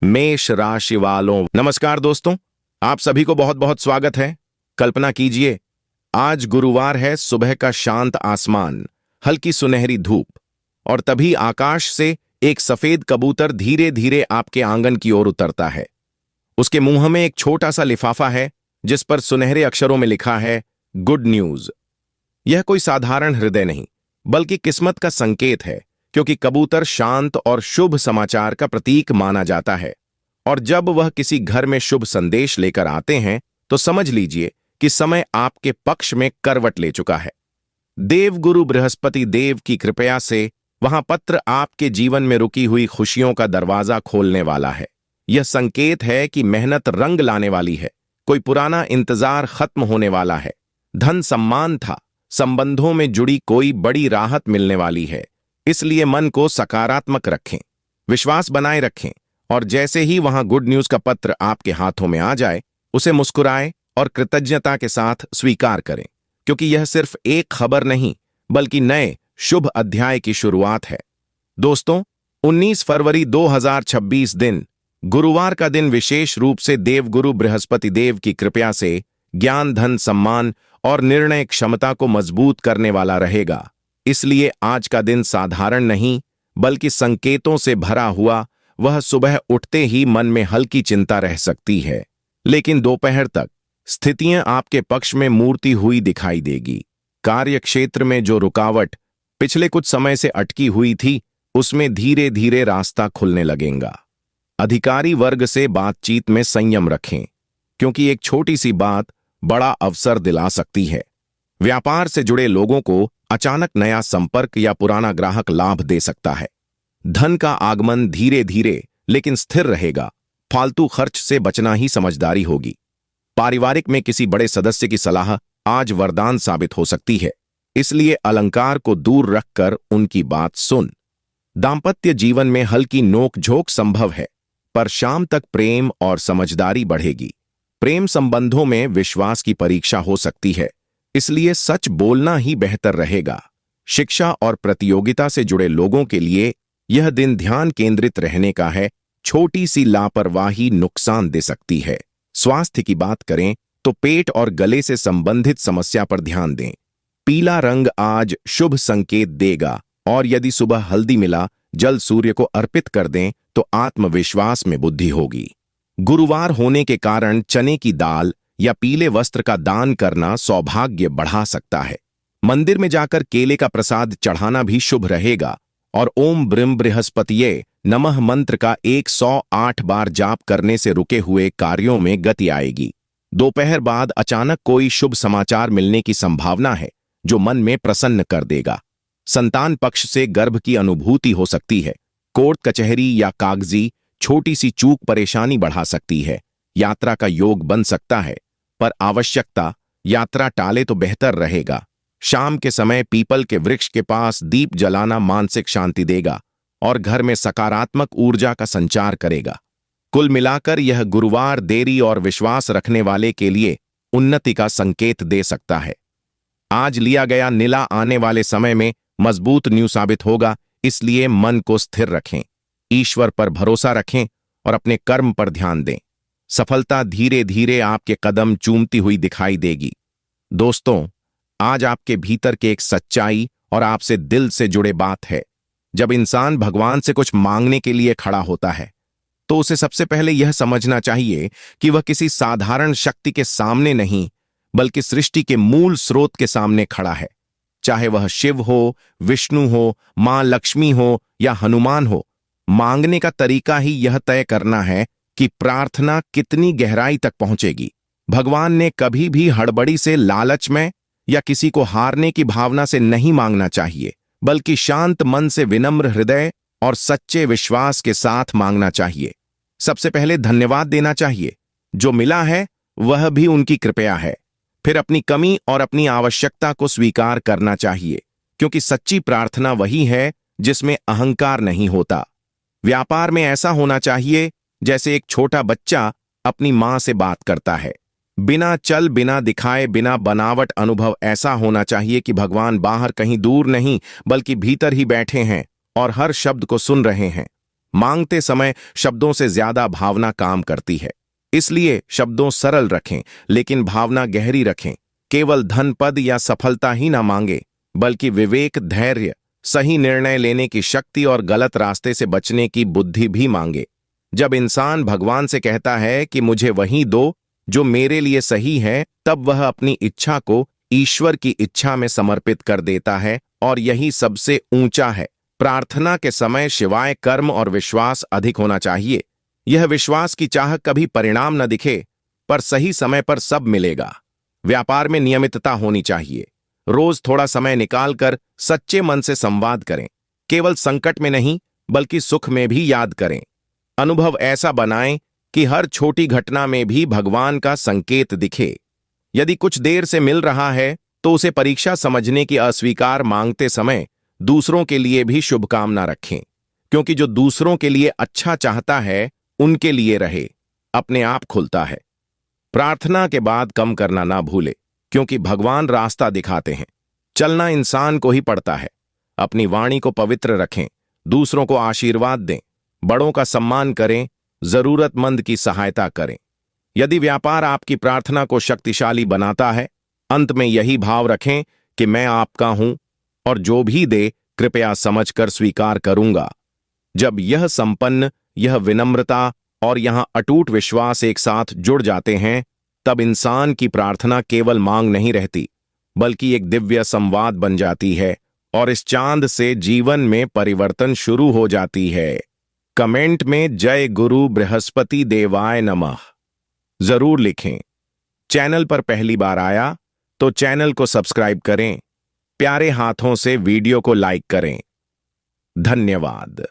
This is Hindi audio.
मेष राशि वालों, नमस्कार दोस्तों। आप सभी को बहुत बहुत स्वागत है। कल्पना कीजिए, आज गुरुवार है। सुबह का शांत आसमान, हल्की सुनहरी धूप, और तभी आकाश से एक सफेद कबूतर धीरे धीरे आपके आंगन की ओर उतरता है। उसके मुंह में एक छोटा सा लिफाफा है जिस पर सुनहरे अक्षरों में लिखा है गुड न्यूज। यह कोई साधारण हृदय नहीं, बल्कि किस्मत का संकेत है, क्योंकि कबूतर शांत और शुभ समाचार का प्रतीक माना जाता है। और जब वह किसी घर में शुभ संदेश लेकर आते हैं तो समझ लीजिए कि समय आपके पक्ष में करवट ले चुका है। देवगुरु बृहस्पति देव की कृपया से वहां पत्र आपके जीवन में रुकी हुई खुशियों का दरवाजा खोलने वाला है। यह संकेत है कि मेहनत रंग लाने वाली है, कोई पुराना इंतजार खत्म होने वाला है। धन सम्मान था, संबंधों में जुड़ी कोई बड़ी राहत मिलने वाली है। इसलिए मन को सकारात्मक रखें, विश्वास बनाए रखें, और जैसे ही वहां गुड न्यूज का पत्र आपके हाथों में आ जाए, उसे मुस्कुराएं और कृतज्ञता के साथ स्वीकार करें, क्योंकि यह सिर्फ एक खबर नहीं, बल्कि नए शुभ अध्याय की शुरुआत है। दोस्तों, 19 फरवरी 2026 दिन, गुरुवार का दिन विशेष रूप से देवगुरु बृहस्पति देव की कृपया से ज्ञान, धन, सम्मान और निर्णय क्षमता को मजबूत करने वाला रहेगा। इसलिए आज का दिन साधारण नहीं, बल्कि संकेतों से भरा हुआ। वह सुबह उठते ही मन में हल्की चिंता रह सकती है, लेकिन दोपहर तक स्थितियां आपके पक्ष में मूर्ति हुई दिखाई देगी। कार्य क्षेत्र में जो रुकावट पिछले कुछ समय से अटकी हुई थी, उसमें धीरे धीरे रास्ता खुलने लगेगा। अधिकारी वर्ग से बातचीत में संयम रखें, क्योंकि एक छोटी सी बात बड़ा अवसर दिला सकती है। व्यापार से जुड़े लोगों को अचानक नया संपर्क या पुराना ग्राहक लाभ दे सकता है। धन का आगमन धीरे धीरे लेकिन स्थिर रहेगा। फालतू खर्च से बचना ही समझदारी होगी। पारिवारिक में किसी बड़े सदस्य की सलाह आज वरदान साबित हो सकती है, इसलिए अलंकार को दूर रखकर उनकी बात सुन। दाम्पत्य जीवन में हल्की नोक-झोंक संभव है, पर शाम तक प्रेम और समझदारी बढ़ेगी। प्रेम संबंधों में विश्वास की परीक्षा हो सकती है, इसलिए सच बोलना ही बेहतर रहेगा। शिक्षा और प्रतियोगिता से जुड़े लोगों के लिए यह दिन ध्यान केंद्रित रहने का है। छोटी सी लापरवाही नुकसान दे सकती है। स्वास्थ्य की बात करें तो पेट और गले से संबंधित समस्या पर ध्यान दें। पीला रंग आज शुभ संकेत देगा, और यदि सुबह हल्दी मिला जल सूर्य को अर्पित कर दें तो आत्मविश्वास में बुद्धि होगी। गुरुवार होने के कारण चने की दाल या पीले वस्त्र का दान करना सौभाग्य बढ़ा सकता है। मंदिर में जाकर केले का प्रसाद चढ़ाना भी शुभ रहेगा, और ओम ब्रीम बृहस्पतिये नमः मंत्र का 108 बार जाप करने से रुके हुए कार्यों में गति आएगी। दोपहर बाद अचानक कोई शुभ समाचार मिलने की संभावना है, जो मन में प्रसन्न कर देगा। संतान पक्ष से गर्भ की अनुभूति हो सकती है। कोर्ट कचहरी या कागजी छोटी सी चूक परेशानी बढ़ा सकती है। यात्रा का योग बन सकता है, पर आवश्यकता यात्रा टाले तो बेहतर रहेगा। शाम के समय पीपल के वृक्ष के पास दीप जलाना मानसिक शांति देगा और घर में सकारात्मक ऊर्जा का संचार करेगा। कुल मिलाकर यह गुरुवार देरी और विश्वास रखने वाले के लिए उन्नति का संकेत दे सकता है। आज लिया गया नीला आने वाले समय में मजबूत न्यू साबित होगा, इसलिए मन को स्थिर रखें, ईश्वर पर भरोसा रखें और अपने कर्म पर ध्यान दें। सफलता धीरे धीरे आपके कदम चूमती हुई दिखाई देगी। दोस्तों, आज आपके भीतर के एक सच्चाई और आपसे दिल से जुड़े बात है। जब इंसान भगवान से कुछ मांगने के लिए खड़ा होता है, तो उसे सबसे पहले यह समझना चाहिए कि वह किसी साधारण शक्ति के सामने नहीं, बल्कि सृष्टि के मूल स्रोत के सामने खड़ा है। चाहे वह शिव हो, विष्णु हो, मां लक्ष्मी हो या हनुमान हो, मांगने का तरीका ही यह तय करना है कि प्रार्थना कितनी गहराई तक पहुंचेगी। भगवान ने कभी भी हड़बड़ी से, लालच में या किसी को हारने की भावना से नहीं मांगना चाहिए, बल्कि शांत मन से, विनम्र हृदय और सच्चे विश्वास के साथ मांगना चाहिए। सबसे पहले धन्यवाद देना चाहिए, जो मिला है वह भी उनकी कृपया है। फिर अपनी कमी और अपनी आवश्यकता को स्वीकार करना चाहिए, क्योंकि सच्ची प्रार्थना वही है जिसमें अहंकार नहीं होता। व्यापार में ऐसा होना चाहिए जैसे एक छोटा बच्चा अपनी मां से बात करता है, बिना चल, बिना दिखाए, बिना बनावट। अनुभव ऐसा होना चाहिए कि भगवान बाहर कहीं दूर नहीं, बल्कि भीतर ही बैठे हैं और हर शब्द को सुन रहे हैं। मांगते समय शब्दों से ज्यादा भावना काम करती है। इसलिए शब्दों सरल रखें, लेकिन भावना गहरी रखें। केवल धन, पद या सफलता ही ना मांगे, बल्कि विवेक, धैर्य, सही निर्णय लेने की शक्ति और गलत रास्ते से बचने की बुद्धि भी मांगे। जब इंसान भगवान से कहता है कि मुझे वही दो जो मेरे लिए सही है, तब वह अपनी इच्छा को ईश्वर की इच्छा में समर्पित कर देता है, और यही सबसे ऊंचा है। प्रार्थना के समय शिवाय कर्म और विश्वास अधिक होना चाहिए। यह विश्वास की चाह कभी परिणाम न दिखे, पर सही समय पर सब मिलेगा। व्यापार में नियमितता होनी चाहिए। रोज थोड़ा समय निकालकर सच्चे मन से संवाद करें। केवल संकट में नहीं, बल्कि सुख में भी याद करें। अनुभव ऐसा बनाएं कि हर छोटी घटना में भी भगवान का संकेत दिखे। यदि कुछ देर से मिल रहा है, तो उसे परीक्षा समझने की अस्वीकार। मांगते समय दूसरों के लिए भी शुभकामना रखें, क्योंकि जो दूसरों के लिए अच्छा चाहता है, उनके लिए रहे, अपने आप खुलता है। प्रार्थना के बाद कम करना ना भूले, क्योंकि भगवान रास्ता दिखाते हैं। चलना इंसान को ही पड़ता है। अपनी वाणी को पवित्र रखें, दूसरों को आशीर्वाद दें, बड़ों का सम्मान करें, जरूरतमंद की सहायता करें। यदि व्यापार आपकी प्रार्थना को शक्तिशाली बनाता है, अंत में यही भाव रखें कि मैं आपका हूं, और जो भी दे कृपया समझकर स्वीकार करूंगा। जब यह संपन्न, यह विनम्रता और यहां अटूट विश्वास एक साथ जुड़ जाते हैं, तब इंसान की प्रार्थना केवल मांग नहीं रहती, बल्कि एक दिव्य संवाद बन जाती है, और इस चांद से जीवन में परिवर्तन शुरू हो जाती है। कमेंट में जय गुरु बृहस्पति देवाय नमः जरूर लिखें। चैनल पर पहली बार आया तो चैनल को सब्सक्राइब करें। प्यारे हाथों से वीडियो को लाइक करें। धन्यवाद।